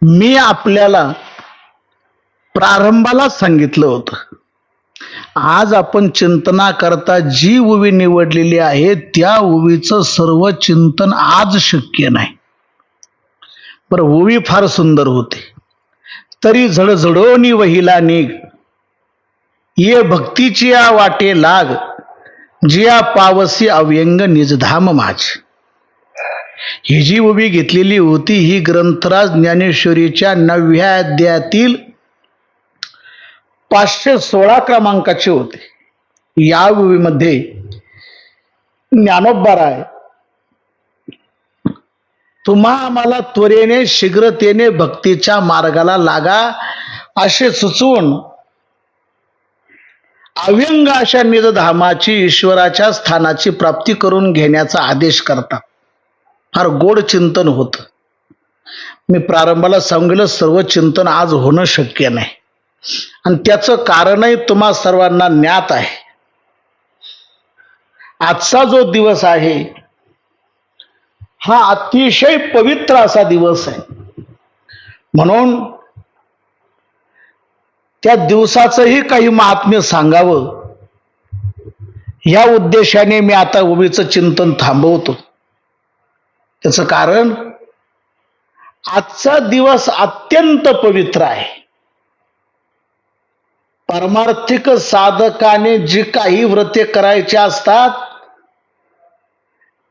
मी आपल्याला प्रारंभाला सांगितलं होतं, आज आपण चिंतना करता जी ओवी निवडलेली आहे त्या ओवीचं सर्व चिंतन आज शक्य नाही. पर ओवी फार सुंदर होते. तरी झडझडोनी वहिला निघ, ये भक्तीची या वाटे लाग, जिया पावसी अव्यंग निजधाम माझ. ही जी ओवी घेतलेली होती ही ग्रंथराज ज्ञानेश्वरीच्या 9व्या अध्यायातील 516 क्रमांकाचे होते. या ओवीमध्ये ज्ञानोबराय तुम्हा आम्हाला त्वरेने शीघ्रतेने भक्तीच्या मार्गाला लागा असे सुचवून अव्यंग अशा निजधामाची ईश्वराच्या स्थानाची प्राप्ती करून घेण्याचा आदेश करतात. फार गोड चिंतन होत. मी प्रारंभाला सांगितलं सर्व चिंतन आज होणं शक्य नाही आणि त्याचं कारणही तुम्हा सर्वांना ज्ञात आहे. आजचा जो दिवस आहे हा अतिशय पवित्र असा दिवस आहे. म्हणून त्या दिवसाचंही काही महात्म्य सांगावं या उद्देशाने मी आता ओवीचं चिंतन थांबवतो. त्याचं कारण आजचा दिवस अत्यंत पवित्र आहे. पारमार्थिक साधकाने जी काही व्रते करायची असतात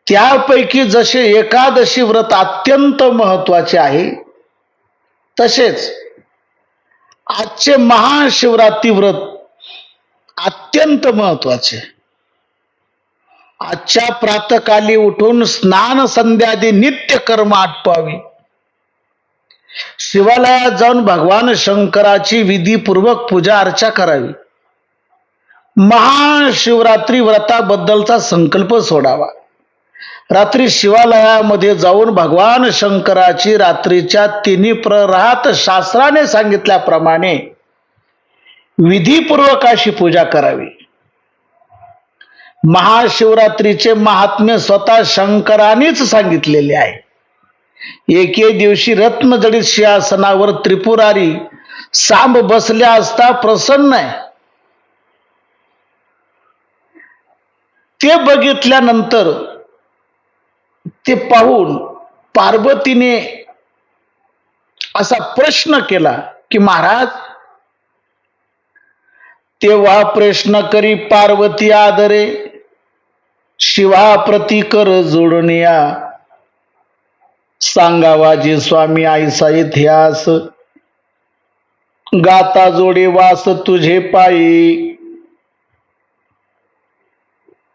त्यापैकी जसे एकादशी व्रत अत्यंत महत्वाचे आहे, तसेच आजचे महाशिवरात्री व्रत अत्यंत महत्वाचे. आजच्या प्रातकाली उठून स्नान संध्यादी नित्य कर्म आटपावी, शिवालयात जाऊन भगवान शंकराची विधीपूर्वक पूजा अर्चा करावी, महाशिवरात्री व्रताबद्दलचा संकल्प सोडावा, रात्री शिवालयामध्ये जाऊन भगवान शंकराची रात्रीच्या 3 प्रहरात शास्त्राने सांगितल्याप्रमाणे विधीपूर्वक अशी पूजा करावी. महाशिवरात्रीचे महात्म्य स्वतः शंकरानेच सांगितलेले आहे. एके दिवशी रत्नजडित सिंहासनावर त्रिपुरारी सांब बसल्या असता प्रसन्न आहे. ते बघितल्यानंतर ते पाहून पार्वतीने असा प्रश्न केला की महाराज, तेव्हा प्रश्न करी पार्वती आदरे, शिवा प्रती कर जोडनिया, सांगावा जे स्वामी आईसा इतिहास, गाता जोडे वास तुझे पायी.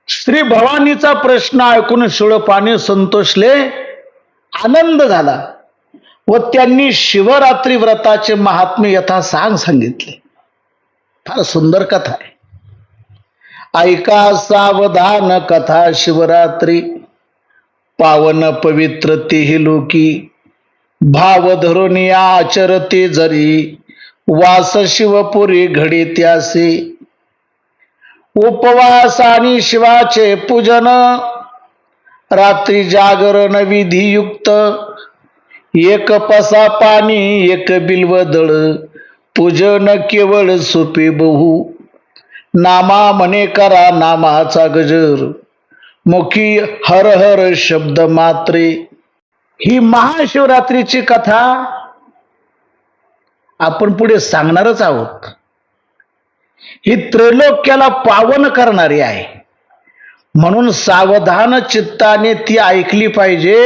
श्री भवानीचा प्रश्न ऐकून शिवपाने संतोषले, आनंद झाला व त्यांनी शिवरात्री व्रताचे महात्म्य यथासांग सांगितले. फार सुंदर कथा आहे. ऐका सावधान कथा शिवरात्री, पावन पवित्र तेही लोकी, भाव धरून आचरते जरी, वास शिवपुरी घडी त्यासे. उपवास आणि शिवाचे पूजन, रात्री जागरण विधियुक्त, एक पसा पाणी एक बिल्वदळ, पूजन केवळ सोपे बहु, नामा म्हणे करा नामाचा गजर, मुखी हर हर शब्द मात्रे. ही महाशिवरात्रीची कथा आपण पुढे सांगणारच आहोत. ही त्रैलोक्याला पावन करणारी आहे. म्हणून सावधान चित्ताने ती ऐकली पाहिजे.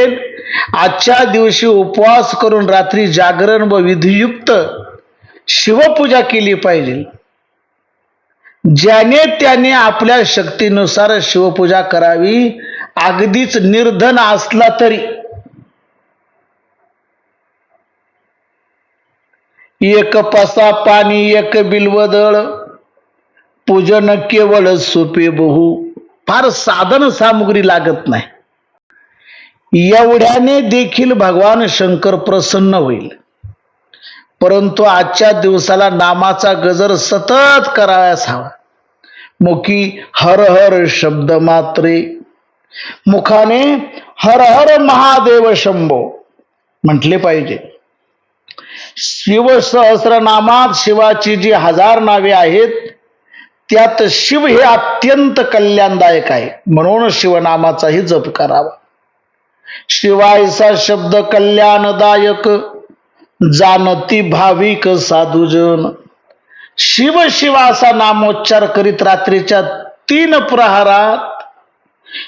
आजच्या दिवशी उपवास करून रात्री जागरण व विधियुक्त शिवपूजा केली पाहिजे. ज्याने त्याने आपल्या शक्तीनुसार शिवपूजा करावी. अगदीच निर्धन असला तरी एक पसा पाणी एक बिल्वदळ, पूजन केवळ सोपे बहु. फार साधन सामुग्री लागत नाही. एवढ्याने देखील भगवान शंकर प्रसन्न होईल. परंतु आजच्या दिवसाला नामाचा गजर सतत करावयास हवा. मुखी हर हर शब्द मात्रे, मुखाने हर हर महादेव शंभो म्हटले पाहिजे. शिवसहस्रनामात शिवाची जी 1000 नावे आहेत त्यात शिव हे अत्यंत कल्याणदायक आहे, म्हणून शिवनामाचाही जप करावा. शिवायचा शब्द कल्याणदायक, जानती भाविक साधुजन. शिव शिव असा नामोच्चार करीत रात्रीच्या 3 प्रहारात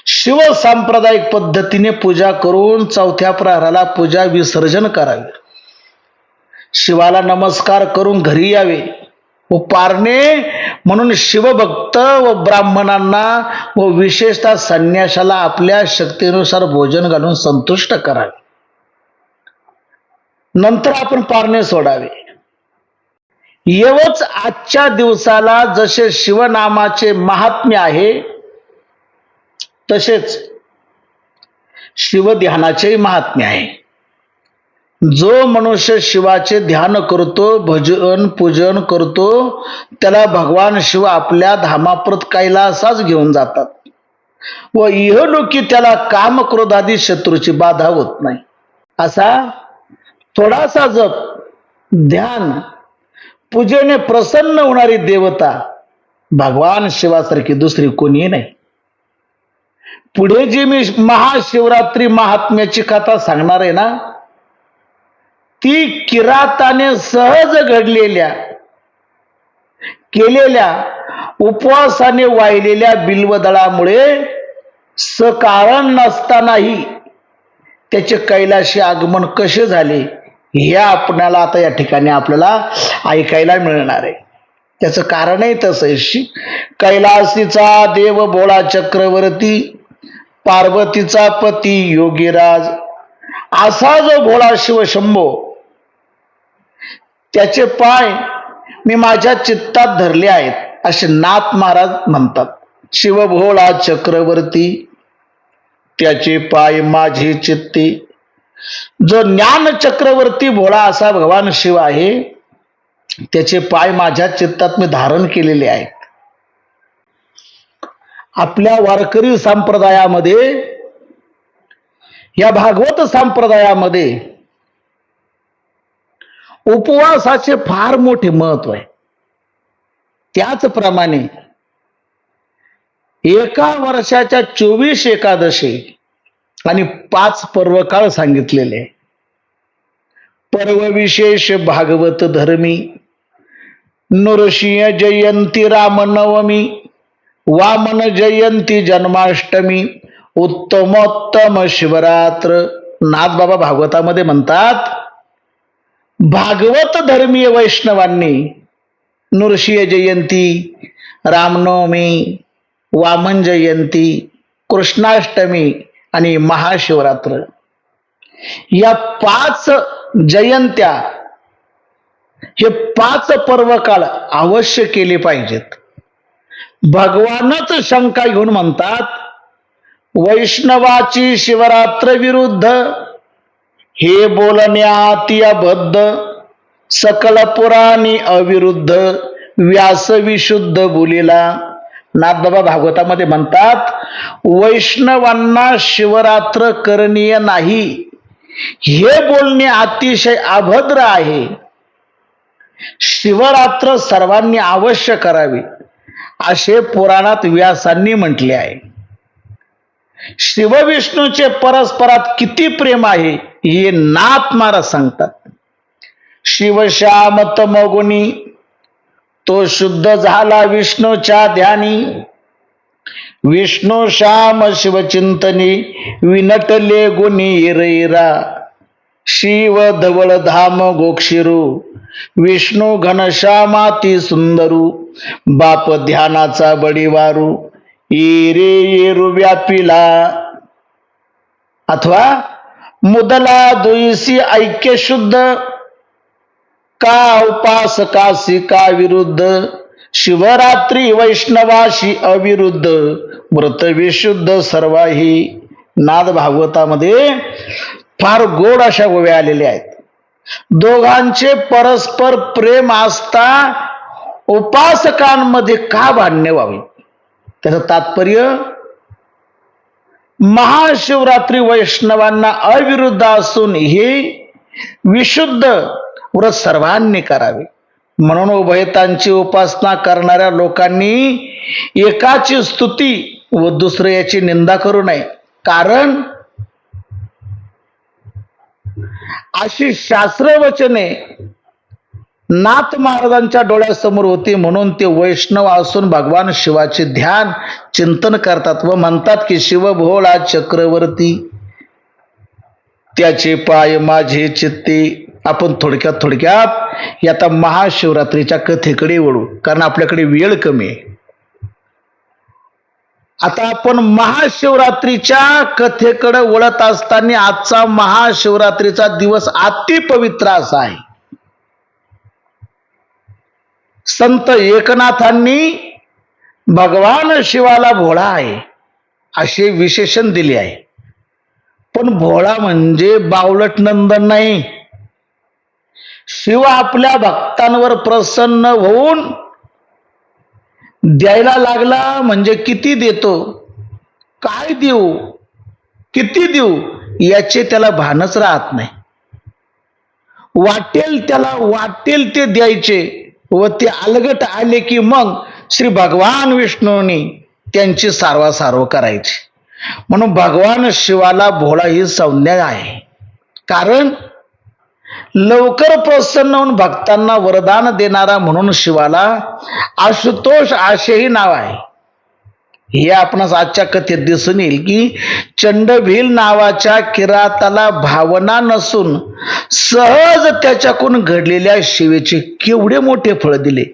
शिव सांप्रदायिक पद्धतीने पूजा करून 4थ्या प्रहाराला पूजा विसर्जन करावे. शिवाला नमस्कार करून घरी यावे व पारणे म्हणून शिवभक्त व ब्राह्मणांना व विशेषतः संन्याशाला आपल्या शक्तीनुसार भोजन घालून संतुष्ट करावे. नंतर आपण पारणे सोडावे. एवढंच आजच्या दिवसाला जसे शिवनामाचे महात्म्य आहे तसेच शिवध्यानाचे महात्म्य आहे. जो मनुष्य शिवाचे ध्यान करतो, भजन पूजन करतो, त्याला भगवान शिव आपल्या धामाप्रत कैलासाच घेऊन जातात व इहलोकी त्याला काम क्रोधादी शत्रूची बाधा होत नाही. असा थोडासा जप, ध्यान, पूजेने प्रसन्न होणारी देवता भगवान शिवासारखी दुसरी कोणी नाही. पुढे जी मी महाशिवरात्री महात्म्याची कथा सांगणार आहे ना, ती किराताने सहज घडलेल्या केलेल्या उपवासाने वाहिलेल्या बिल्वदळामुळे सकारण नसतानाही त्याचे कैलाशी आगमन कसे झाले हे आपल्याला आता या ठिकाणी आपल्याला ऐकायला मिळणार आहे. त्याचं कारणही तसं आहे. कैलासीचा देव भोळा चक्रवर्ती, पार्वतीचा पती योगीराज असा जो भोळा शिव शंभो, त्याचे पाय मी माझ्या चित्तात धरले आहेत असे नाथ महाराज म्हणतात. शिव भोळा चक्रवर्ती, त्याचे पाय माझे चित्ते. जो ज्ञान चक्रवर्ती भोळा असा भगवान शिव आहे, त्याचे पाय माझ्या चित्तात मी धारण केलेले आहेत. आपल्या वारकरी संप्रदायामध्ये, या भागवत संप्रदायामध्ये उपवासाचे फार मोठे महत्व आहे. त्याचप्रमाणे एका वर्षाच्या 24 एकादशी आणि 5 पर्वकाळ सांगितलेले. पर्व विशेष भागवत धर्मी, नृसिंह जयंती रामनवमी, वामन जयंती जन्माष्टमी, उत्तमोत्तम शिवरात्र. नाथबाबा भागवतामध्ये म्हणतात, भागवत धर्मीय वैष्णवांनी नृसिंह जयंती, रामनवमी, वामन जयंती, कृष्णाष्टमी आणि महाशिवरात्र या 5 जयंत्या, हे 5 पर्वकाळ अवश्य केले पाहिजेत. भगवानच शंका घेऊन म्हणतात, वैष्णवाची शिवरात्र विरुद्ध हे बोलण्यात अबद्ध, सकल पुराणी अविरुद्ध, व्यास विशुद्ध बोलिला. नाथबाबा भागवतामध्ये म्हणतात, वैष्णवांना शिवरात्र करणीय नाही हे बोलणे अतिशय अभद्र आहे. शिवरात्र सर्वांनी अवश्य करावी असे पुराणात व्यासांनी म्हटले आहे. शिवविष्णूचे परस्परात किती प्रेम आहे हे नाथ महाराज सांगतात. शिवश्याम तमोगुणी, तो शुद्ध झाला विष्णूच्या ध्यानी. विष्णू श्याम शिवचिंतनी, विनटले गुणी रैरा. शिव धवळ धाम गोक्षिरू, विष्णू घनश्यामाती सुंदरू. बाप ध्यानाचा बडीवारू, येरे येरू व्यापिला. अथवा मुदला दुईसी ऐक्य शुद्ध, का उपासकासी का विरुद्ध. शिवरात्री वैष्णवाशी अविरुद्ध, व्रत विशुद्ध सर्वाही. नाद भागवतामध्ये फार गोड अशा गोव्या आलेल्या आहेत. दोघांचे परस्पर प्रेम असता उपासकांमध्ये का भांडणे व्हावे. त्याचं तात्पर्य, महाशिवरात्री वैष्णवांना अविरुद्ध असून हे विशुद्ध व्रत सर्वांनी करावे. म्हणून उभयतांची उपासना करणाऱ्या लोकांनी एकाची स्तुती व दुसरे याची निंदा करू नये. कारण अशी शास्त्र वचने नाथ महाराजांच्या डोळ्यासमोर होती. म्हणून ते वैष्णव असून भगवान शिवाचे ध्यान चिंतन करतात व म्हणतात की शिव भोळा चक्रवर्ती त्याचे पाय माझे चित्ते. आपण थोडक्यात आता महाशिवरात्रीच्या कथेकडे वळू, कारण आपल्याकडे वेळ कमी आहे. आता आपण महाशिवरात्रीच्या कथेकडे वळत असताना आजचा महाशिवरात्रीचा दिवस अति पवित्र असा आहे. संत एकनाथांनी भगवान शिवाला भोळा आहे असे विशेषण दिले आहे. पण भोळा म्हणजे बावलट नंदन नाही. शिव आपल्या भक्तांवर प्रसन्न होऊन द्यायला लागला म्हणजे किती देतो, काय देऊ, किती देऊ याचे त्याला भानच राहत नाही. वाटेल ते द्यायचे व ते अलगट आले की मग श्री भगवान विष्णूंनी त्यांची सारवासारव करायची. म्हणून भगवान शिवाला भोळा ही संज्ञा आहे. कारण लवकर प्रसन्न होऊन भक्तांना वरदान देणारा म्हणून शिवाला आशुतोष असेही नाव आहे. हे आपणास आजच्या कथेत दिसून येईल की चंडभील नावाच्या किराताला भावना नसून सहज त्याच्याकडून घडलेल्या शिवेचे केवढे मोठे फळ दिले.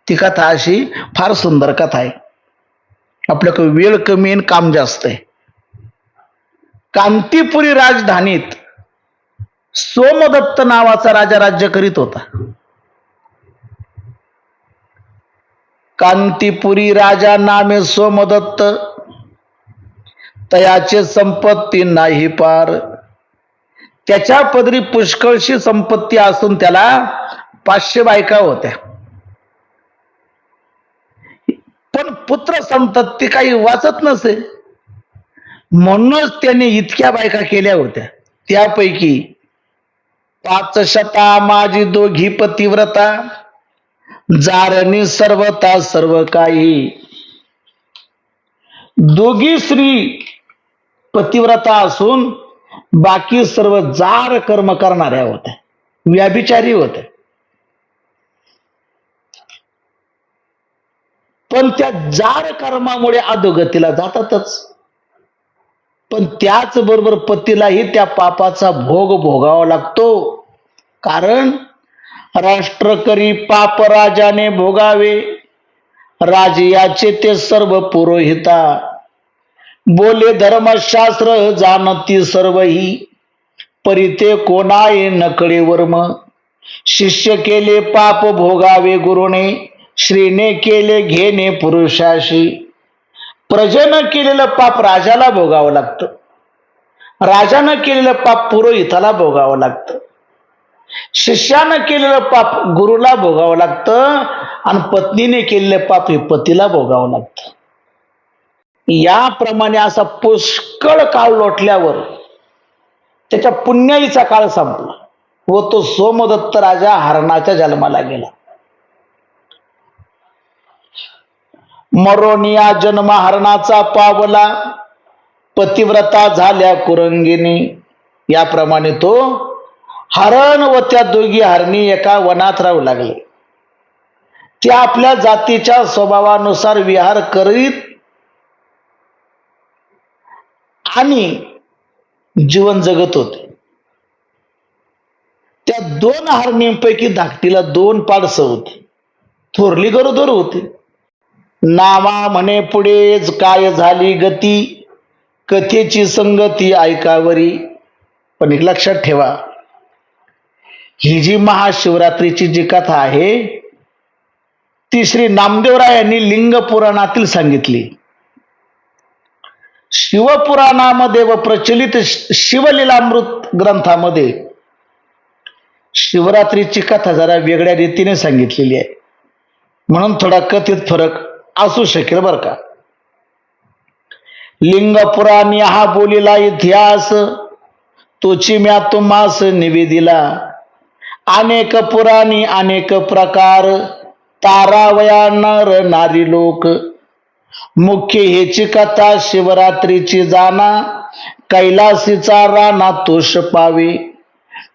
ती कथा अशी फार सुंदर कथा आहे. आपल्याकडे वेळ कमी आणि काम जास्त आहे. कांतीपुरी राजधानीत सोमदत्त नावाचा राजा राज्य करीत होता. कांतीपुरी राजा नामे सोमदत्त, तयाचे संपत्ती नाही पार. त्याच्या पदरी पुष्कळशी संपत्ती असून त्याला 500 बायका होत्या. पण पुत्र संतती काही वाचत नसे. म्हणूनच त्याने इतक्या बायका केल्या होत्या. त्यापैकी 500 माझी दोघी पतिव्रता, जारणी सर्वता सर्व काही. दोघी स्त्री पतिव्रता असून बाकी सर्व जार कर्म करणाऱ्या होत्या, व्याभिचारी होत्या. पण त्या जार कर्मामुळे अधोगतीला जातातच. पण त्याचबरोबर पतीलाही त्या पापाचा भोग भोगावा लागतो. कारण राष्ट्र करी पाप राजाने भोगावे, राजयाचे ते सर्व पुरोहिता. बोले धर्मशास्त्र जाणती सर्वही, परिते कोणाये नकळे वर्म. शिष्य केले पाप भोगावे गुरुने, श्रीने केले घेणे पुरुषाशी. प्रजेनं केलेलं पाप राजाला भोगावं लागतं, राजानं केलेलं पाप पुरोहिताला भोगावं लागतं, शिष्यानं केलेलं पाप गुरुला भोगावं लागतं आणि पत्नीने केलेलं पाप हे पतीला भोगावं लागतं. याप्रमाणे असा पुष्कळ काळ लोटल्यावर त्याच्या पुण्याईचा काळ संपला व तो सोमदत्त राजा हरणाच्या जन्माला गेला. मरोनिया जन्म हरणाचा पावला, पतिव्रता झाल्या कुरंगिनी. याप्रमाणे तो हरण व त्या दोघी हरणी एका वनात राहू लागले. त्या आपल्या जातीच्या स्वभावानुसार विहार करीत आणि जीवन जगत होते. त्या 2 हरणींपैकी धाकटीला 2 पाडसं होती. थोरली गरोदर होती. नावा म्हणे पुढेच काय झाली गती, कथेची संगती ऐकावरी. पण एक लक्षात ठेवा, ही जी महाशिवरात्रीची जी कथा आहे ती श्री नामदेवरायांनी लिंग पुराणातील सांगितली. शिवपुराणामध्ये व प्रचलित शिवलीलामृत ग्रंथामध्ये शिवरात्रीची कथा जरा वेगळ्या रीतीने सांगितलेली आहे. म्हणून थोडा कथित फरक असू शकेल बर का. लिंग पुराण हा बोलिला इतिहास, तोची म्या तुम्हास निवेदिला. अनेक पुराणी अनेक प्रकार, तारावया नर नारी लोक. मुख्य हेची कथा शिवरात्रीची जाना, कैलासीचा राणा तोष पावे.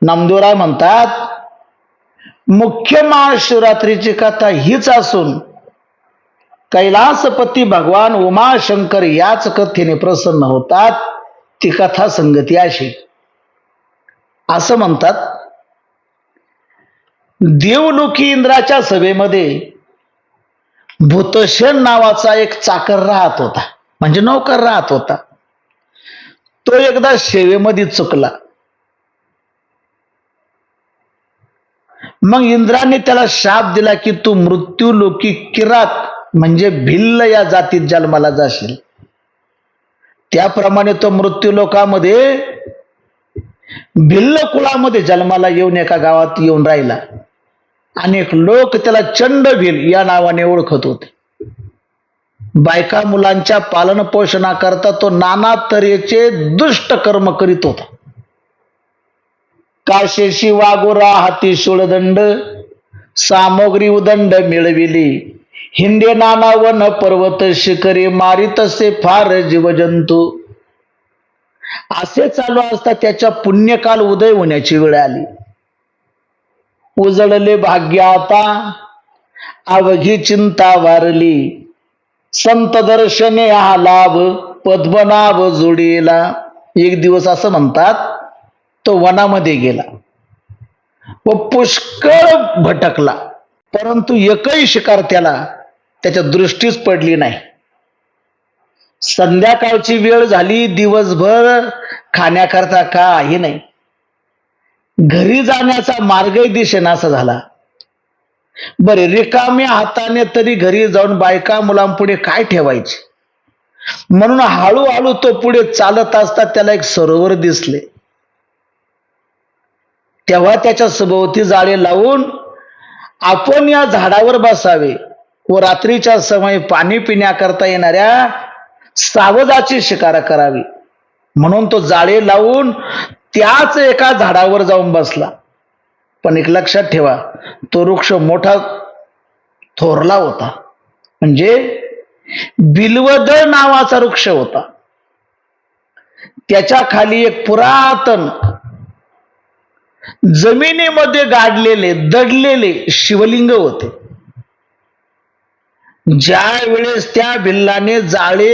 नामदेवराय म्हणतात मुख्य महाशिवरात्रीची कथा हीच असून कैलासपती भगवान उमाशंकर याच कथेने प्रसन्न होतात. ती कथा संगती अशी. असं म्हणतात देवलोकी इंद्राच्या सभेमध्ये भूतसेन नावाचा एक चाकर राहत होता, म्हणजे नौकर राहत होता. तो एकदा सेवेमध्ये चुकला. मग इंद्राने त्याला शाप दिला की तू मृत्यूलोकी किरात म्हणजे भिल्ल या जातीत जन्माला जाशील. त्याप्रमाणे तो मृत्यूलोकामध्ये भिल्ल कुळामध्ये जन्माला येऊन एका गावात येऊन राहिला. अनेक लोक त्याला चंडभिल या नावाने ओळखत होते. बायका मुलांच्या पालन पोषणाकरता तो नाना तऱ्हेचे दुष्ट कर्म करीत होता. काशेशी वागोरा हाती शूळदंड, सामग्री उदंड मिळविली. हिंदे नाना वन पर्वत शिखरे, मारित असे फार जीवजंतू. असे चालू असता त्याच्या पुण्यकाल उदय होण्याची वेळ आली. उजळले भाग्य आता, अवघी चिंता वारली. संत दर्शने हा लाभ, पद्मनाभ जोडीला. एक दिवस असं म्हणतात तो वनामध्ये गेला व पुष्कळ भटकला, परंतु एकही शिकार त्याच्या दृष्टीस पडली नाही. संध्याकाळची वेळ झाली. दिवसभर खाण्याकरता काही नाही. घरी जाण्याचा मार्गही दिसेनासा झाला. बरे रिकाम्या हाताने तरी घरी जाऊन बायका मुलांपुढे काय ठेवायचे, म्हणून हळूहळू तो पुढे चालत असता त्याला एक सरोवर दिसले. तेव्हा त्याच्या सभोवती जाळे लावून आपण या झाडावर बसावे व रात्रीच्या समय पाणी पिण्याकरता येणाऱ्या सावजाची शिकार करावी म्हणून तो जाळे लावून त्याच एका झाडावर जाऊन बसला. पण एक लक्षात ठेवा, तो वृक्ष मोठा थोरला होता, म्हणजे बिल्वदळ नावाचा वृक्ष होता. त्याच्या खाली एक पुरातन जमिनीमध्ये गाडलेले दडलेले शिवलिंग होते. ज्या वेळेस त्या भिल्लाने जाळे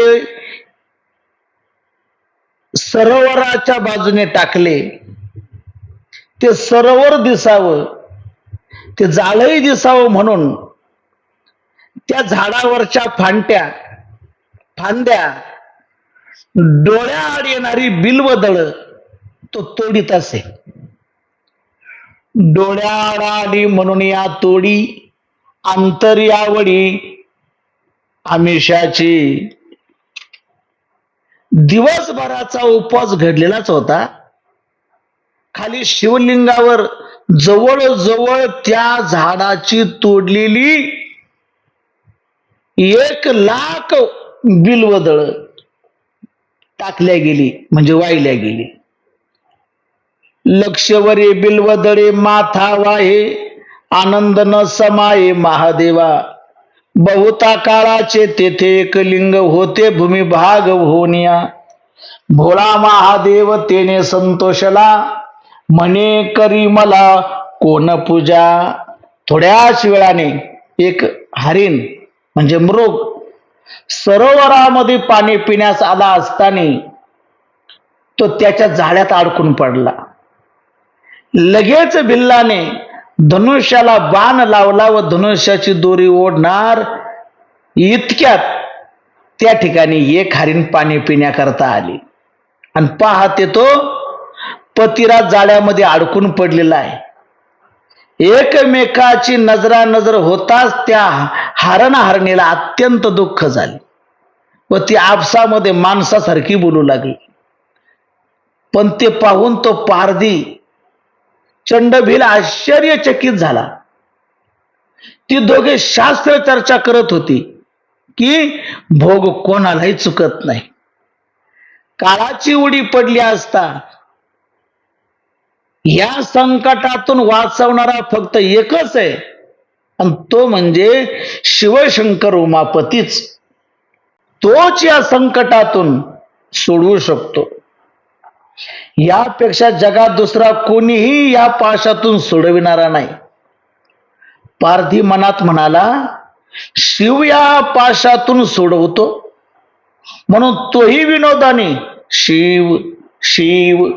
सरोवराच्या बाजूने टाकले, ते सरोवर दिसावं, ते जाळही दिसावं म्हणून त्या झाडावरच्या फांद्या डोळ्याआड येणारी बिल्वदळ तो तोडीत असे. डोळ्याआड आली म्हणून या तोडी, अंतर्यावडी आमिषाची. दिवसभराचा उपवास घडलेलाच होता. खाली शिवलिंगावर जवळजवळ त्या झाडाची तोडलेली 1,00,000 बिल्वदळ टाकल्या गेली, म्हणजे वाहिल्या गेली. लक्षवरे बिल्वदळे माथा वाहे, आनंद न समाये महादेवा. बहुता काळाचे तेथे एक लिंग होते, भूमिभाग होनिया. भोळा महादेव तेने संतोषला, म्हणे करी मला कोण पूजा. थोड्याच वेळाने एक हरिण म्हणजे मृग सरोवरामध्ये पाणी पिण्यास आला असताना तो त्याच्या जाळ्यात अडकून पडला. लगेच भिल्लाने धनुष्याला बाण लावला व धनुष्याची दोरी ओढणार इतक्यात त्या ठिकाणी एक हरिण पाणी पिण्याकरता आली आणि पाहते तो पतिराज जाळ्यामध्ये अडकून पडलेला आहे. एकमेकाची नजरानजर होताच त्या हरणीला अत्यंत दुःख झाले व ती आपसामध्ये माणसासारखी बोलू लागली. पण ते पाहून तो पारधी चंडभिल आश्चर्यचकित झाला. ती दोघे शास्त्र चर्चा करत होती की भोग कोणालाही चुकत नाही. काळाची उडी पडली असता या संकटातून वाचवणारा फक्त एकच आहे, आणि तो म्हणजे शिवशंकर उमापतीच. तोच या संकटातून सोडवू शकतो. यापेक्षा जगात दुसरा कोणीही या पाशातून सोडविणारा नाही. पारधी मनात म्हणाला, शिव या पाशातून सोडवतो, म्हणून तोही विनोदाने शिव शिव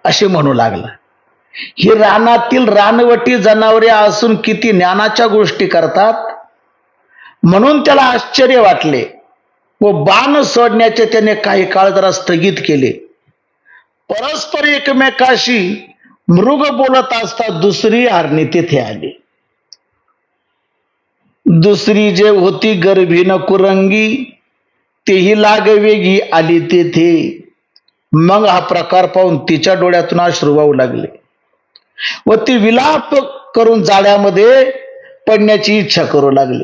असे म्हणू लागला. ही रानातील रानवटी जनावरे असून किती ज्ञानाच्या गोष्टी करतात, म्हणून त्याला आश्चर्य वाटले व बाण सोडण्याचे त्याने काही काळ जरा स्थगित केले. परस्पर एकमेकाशी मृग बोलत असता दुसरी हरणी तेथे आली. दुसरी जे होती गर्भीन कुरंगी, तेही लागवेगी आली तेथे. मग हा प्रकार पाहून तिच्या डोळ्यातून अश्रू वाहू लागले व ती विलाप करून जाळ्यामध्ये पडण्याची इच्छा करू लागली.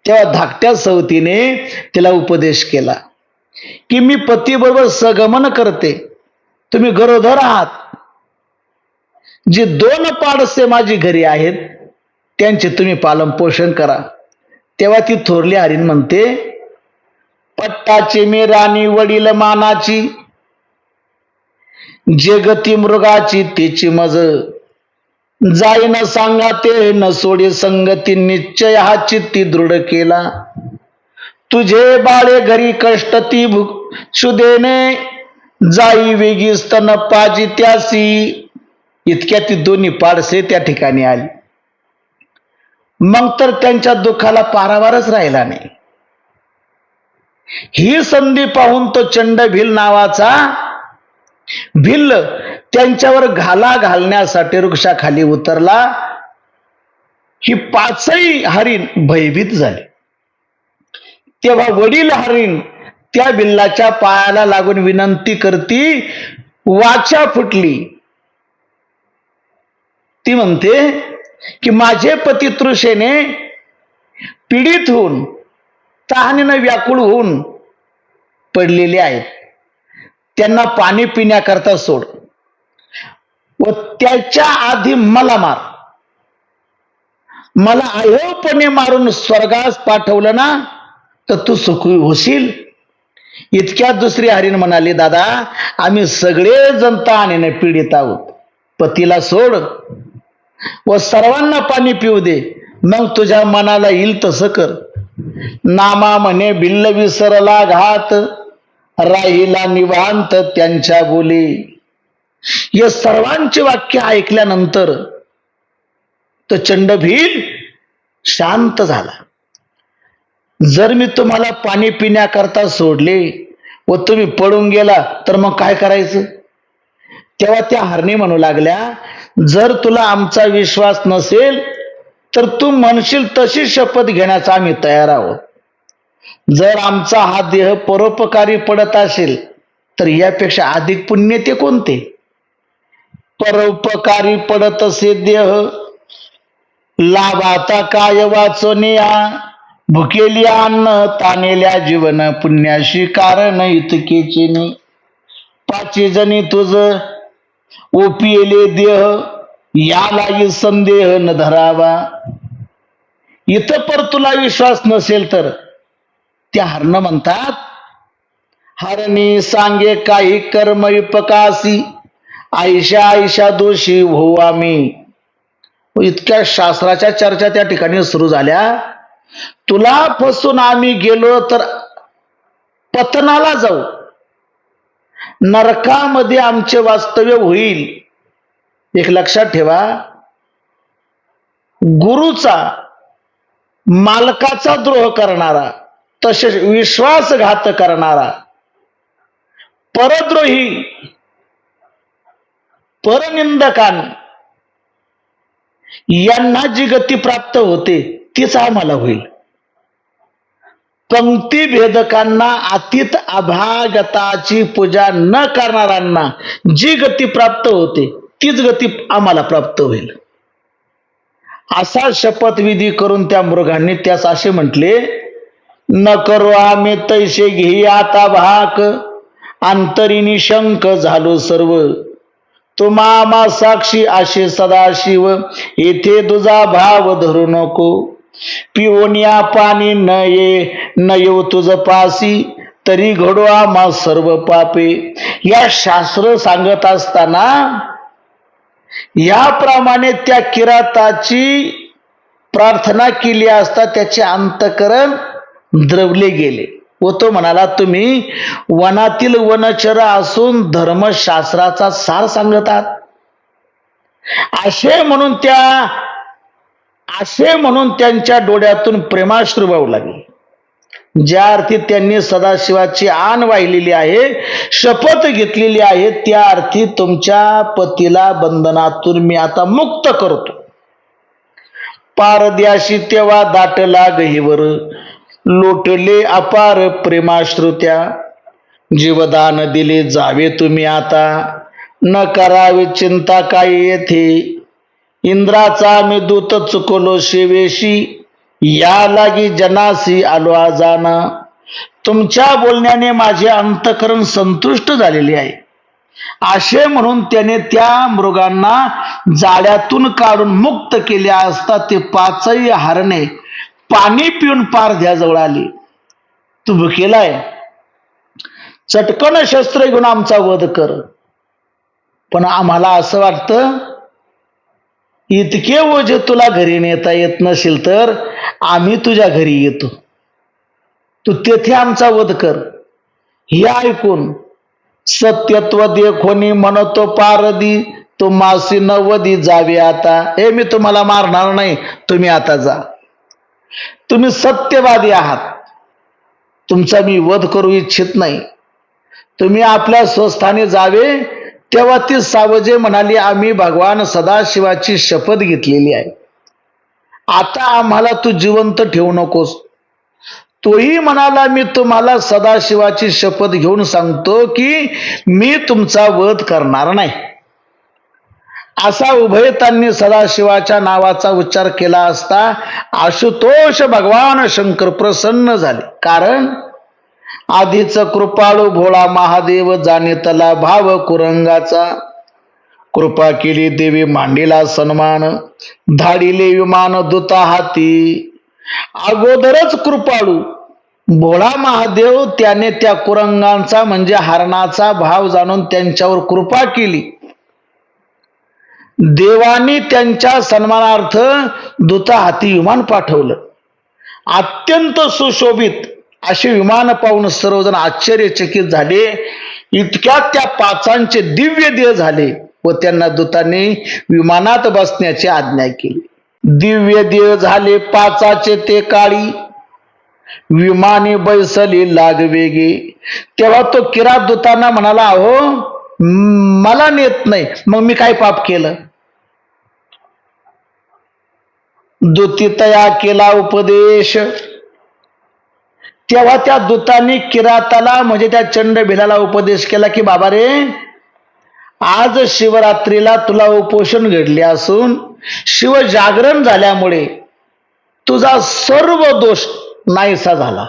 तेव्हा धाकट्या सवतीने तिला उपदेश केला की मी पतीबरोबर सगमन करते, तुम्ही गरोदर आहात. जे 2 पाडसे माझी घरी आहेत त्यांचे तुम्ही पालन पोषण करा. तेव्हा ती थोरली हरीण म्हणते, पट्टाची मी राणी वडील मानाची, जे गती मृगाची तेची मज, जाई न सांगा ते न सोडी संगती, निश्चय हा चित्ती दृढ केला. तुझे बाळे घरी कष्ट ती क्षुदेने, जाई वेगी स्तन पाजी त्यासी. इतक्या ती दोन्ही पाडसे त्या ठिकाणी आली. मग तर त्यांच्या दुःखाला पारावारच राहिला नाही. ही संधी पाहून तो चंड भिल नावाचा भिल्ल त्यांच्यावर घाला घालण्यासाठी वृक्षाखाली उतरला. ही 5ही हरीण भयभीत झाली. तेव्हा वडील हरीण त्या भिल्लाच्या पायाला लागून विनंती करती, वाचा फुटली. ती म्हणते की माझे पती तृषेने पीडित होऊन तहानेनं व्याकुळ होऊन पडलेले आहेत, त्यांना पाणी पिण्याकरता सोड व त्याच्या आधी मला मार. मला अयोपणे मारून स्वर्गास पाठवलं ना तर तू सुखी होशील. इतक्यात दुसरी हरीण म्हणाली, दादा आम्ही सगळे जण तहानेने पीडित आहोत, पतीला सोड व सर्वांना पाणी पिऊ दे, मग तुझ्या मनाला येईल तसं कर. नामा म्हणे भिल्ल विसरला घात, राहिला निवांत त्यांच्या बोली. या सर्वांचे वाक्य ऐकल्यानंतर तो चंडभील शांत झाला. जर मी तुम्हाला पाणी पिण्याकरता सोडले व तुम्ही पळून गेला तर मग काय करायचं. तेव्हा त्या हरणी म्हणू लागल्या, जर तुला आमचा विश्वास नसेल तर तू म्हणशील तशी शपथ घेण्याचा आम्ही तयार आहोत. जर आमचा हा देह परोपकारी पडत असेल तर यापेक्षा अधिक पुण्य ते कोणते. परोपकारी पडत असे देह, लाभाता काय वाचोनिया, भुकेली अन्न तानेल्या जीवन, पुण्याशी कारण इतकेची. 5 जणी तुझ ओपिले देह, यालाही संदेह न धरावा. इथं पर तुला विश्वास नसेल तर त्या हरण म्हणतात, हरणी सांगे काही कर्म विपकासी, आयशा आयशा दोषी होऊ आम्ही. इतक्या शास्त्राच्या चर्चा त्या ठिकाणी सुरू झाल्या. तुला फसून आम्ही गेलो तर पतनाला जाऊ, नरकामध्ये आमचे वास्तव्य होईल. एक लक्षात ठेवा, गुरुचा मालकाचा द्रोह करणारा, तसेच विश्वासघात करणारा, परद्रोही, परनिंदकान यांना जी गती प्राप्त होते तीच आम्हाला होईल. पंक्ती भेदकांना, अतीत अभागताची पूजा न करणाऱ्यांना जी गती प्राप्त होते तीच गती आम्हाला प्राप्त होईल. असा शपथविधी करून त्या मृगांनी त्यास असे म्हटले, न करू आम्ही तैसे घेई आता भाक, अंतरी निशंक झालो सर्व, तुम्हा साक्षी असे सदाशिव, येथे तुझा भाव धरू नको. पिओनिया पाणी न येऊ तुझ पासी, तरी घडो आम्हा सर्व पापे. या शास्त्र सांगत असताना याप्रमाणे त्या किराताची प्रार्थना केली असता त्याचे अंतःकरण द्रवले गेले व तो म्हणाला, तुम्ही वनातील वनचर असून धर्मशास्त्राचा सार सांगतात. असे म्हणून त्यांच्या डोळ्यातून प्रेमाश्रू वाहू लागले. ज्या अर्थी त्यांनी सदाशिवाची आण वाहिलेली आहे, शपथ घेतलेली आहे, त्या अर्थी तुमच्या पतीला बंधनातून मी आता मुक्त करतो. पारद्याशी तेव्हा दाटला गहीवर, लोटले अपार प्रेमाश्रुत्या. जीवदान दिले जावे तुम्ही आता, न करावे चिंता काय येथे. इंद्राचा मी दूत चुकलो शिवेशी, या लागी जनासी आलो आजाना. तुमच्या बोलण्याने माझे अंतःकरण संतुष्ट झालेले आहे. असे म्हणून त्याने त्या मृगांना जाळ्यातून काढून मुक्त केले असता ते पाचही हरणे पाणी पिऊन पारध्याजवळ आली. तू भुकेलाय, चटकन शस्त्र घेऊन आमचा वध कर. पण आम्हाला असं वाटतं, इतके ओझे तुला घरी नेता येत नसेल तर आम्ही तुझ्या घरी येतो, तू तेथे आमचा वध कर. हे ऐकून सत्यत्व देखोनी म्हणतो पारदी, तुम्हासी नवदी जावे आता. हे मी तुम्हाला मारणार नाही, तुम्ही आता जा. तुम्ही सत्यवादी आहात, तुमचा मी वध करू इच्छित नाही. तुम्ही आपल्या स्वस्थानी जावे. तेव्हा ती सावजे म्हणाली, आम्ही भगवान सदाशिवाची शपथ घेतलेली आहे, आता आम्हाला तू जिवंत ठेवू नकोस. तोही म्हणाला, मी तुम्हाला सदाशिवाची शपथ घेऊन सांगतो की मी तुमचा वध करणार नाही. असा उभयतांनी सदाशिवाच्या नावाचा उच्चार केला असता आशुतोष भगवान शंकर प्रसन्न झाले. कारण आधीच कृपाळू भोळा महादेव जाणीतला भाव कुरंगाचा. कृपा केली देवी मांडीला सन्मान, धाडिले विमान दुता हाती. अगोदरच कृपाळू भोळा महादेव त्याने त्या कुरंगांचा म्हणजे हरणाचा भाव जाणून त्यांच्यावर कृपा केली. देवानी त्यांच्या सन्मानार्थ दुता हाती विमान पाठवलं. अत्यंत सुशोभित असे विमान पाहून सर्वजण आश्चर्यचकित झाले. इतक्यात त्या पाचांचे दिव्य देह झाले व त्यांना दूतांनी विमानात बसण्याची आज्ञा केली. दिव्य देह झाले पाचाचे ते काळी, विमाने बैसली लागवेगे. तेव्हा तो किरात दूतांना म्हणाला, अहो मला नेत नाही, मग मी काय पाप केलं. दूती तया केला उपदेश. तेव्हा त्या दूतांनी किराताला म्हणजे त्या चंडभिलाला उपदेश केला की बाबा रे, आज शिवरात्रीला तुला उपोषण घडले असून शिव जागरण झाल्यामुळे तुझा सर्व दोष नाहीसा झाला,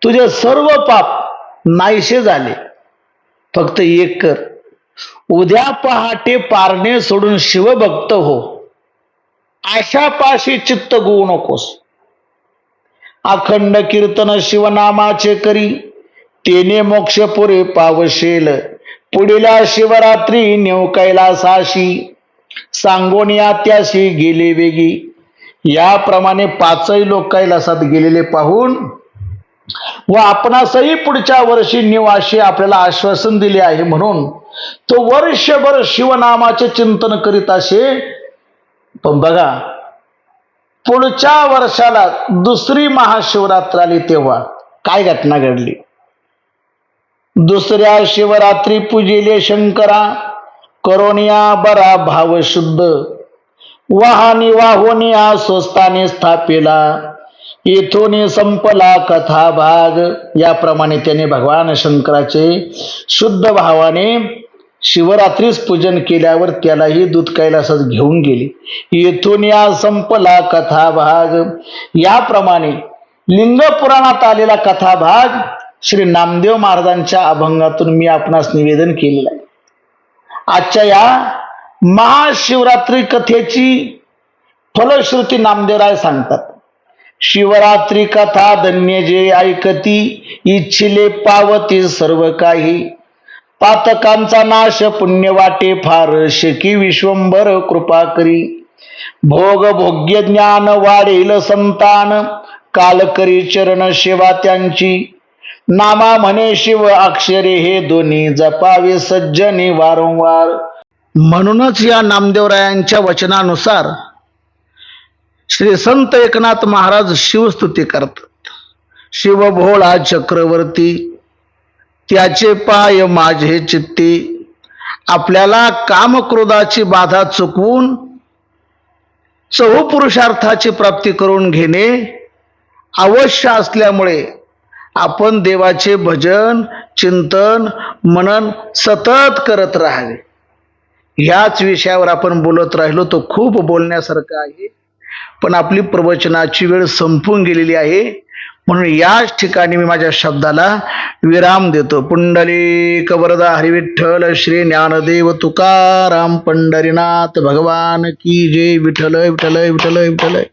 तुझे सर्व पाप नाहीसे झाले. फक्त एक कर, उद्या पहाटे पारणे सोडून शिवभक्त हो. आशापाशी चित्त गुवू नकोस. अखंड कीर्तन शिवनामाचे करी, तेने मोक्ष पुरे पावशेल. पुढीला शिवरात्री नेव कैलासाशी, सांगून या त्याशी गेले वेगी. याप्रमाणे पाचही लोक कैलासात गेलेले पाहून व आपणासही पुढच्या वर्षी नेव असे आपल्याला आश्वासन दिले आहे म्हणून तो वर्षभर शिवनामाचे चिंतन करीत असे. पण बघा, पुढच्या वर्षाला दुसरी महाशिवरात्र आली तेव्हा काय घटना घडली. दुसऱ्या शिवरात्री पूजिले शंकरा, करोनिया बरा भाव शुद्ध. वाहनी वाहुनिया स्वस्ताने स्थापिला, येथून संपला कथा भाग. याप्रमाणे त्याने भगवान शंकराचे शुद्ध भावाने शिवरात्रीस पूजन केल्यावर त्यालाही दूत कैलासात घेऊन गेले. येथून या संपला कथा भाग. याप्रमाणे लिंग पुराणात आलेला कथा भाग श्री नामदेव महाराजांच्या अभंगातून मी आपणास निवेदन केलेला आहे. आजच्या या महाशिवरात्री कथेची फलश्रुती नामदेवराय सांगतात. शिवरात्री कथा धन्य जे ऐकती, इच्छिले पावती सर्व काही. पातकांचा नाश पुण्य वाटे फार, शकी विश्वंभर कृपा करी. भोग भोग्य ज्ञान वाढेल संतान, काल करी चरण सेवा त्यांची. नामा म्हणे शिव अक्षरे हे दोन्ही, जपावे सज्जनी वारंवार. म्हणूनच या नामदेवरायांच्या वचनानुसार श्री संत एकनाथ महाराज शिवस्तुती करतात. शिव भोळा चक्रवर्ती, त्याचे पाय माझे चित्ती. आपल्याला कामक्रोधाची बाधा चुकवून चहुपुरुषार्थाची प्राप्ती करून घेणे अवश्य असल्यामुळे आपण देवाचे भजन, चिंतन, मनन सतत करत राहावे. ह्याच विषयावर आपण बोलत राहिलो तर खूप बोलण्यासारखं आहे, पण आपली प्रवचनाची वेळ संपून गेलेली आहे. म्हणून याच ठिकाणी मी माझ्या शब्दाला विराम देतो. पुंडलिक वरदा हरी विठ्ठल श्री ज्ञानदेव तुकाराम पंढरीनाथ भगवान की जय. विठ्ठल विठ्ठल विठ्ठल विठ्ठल.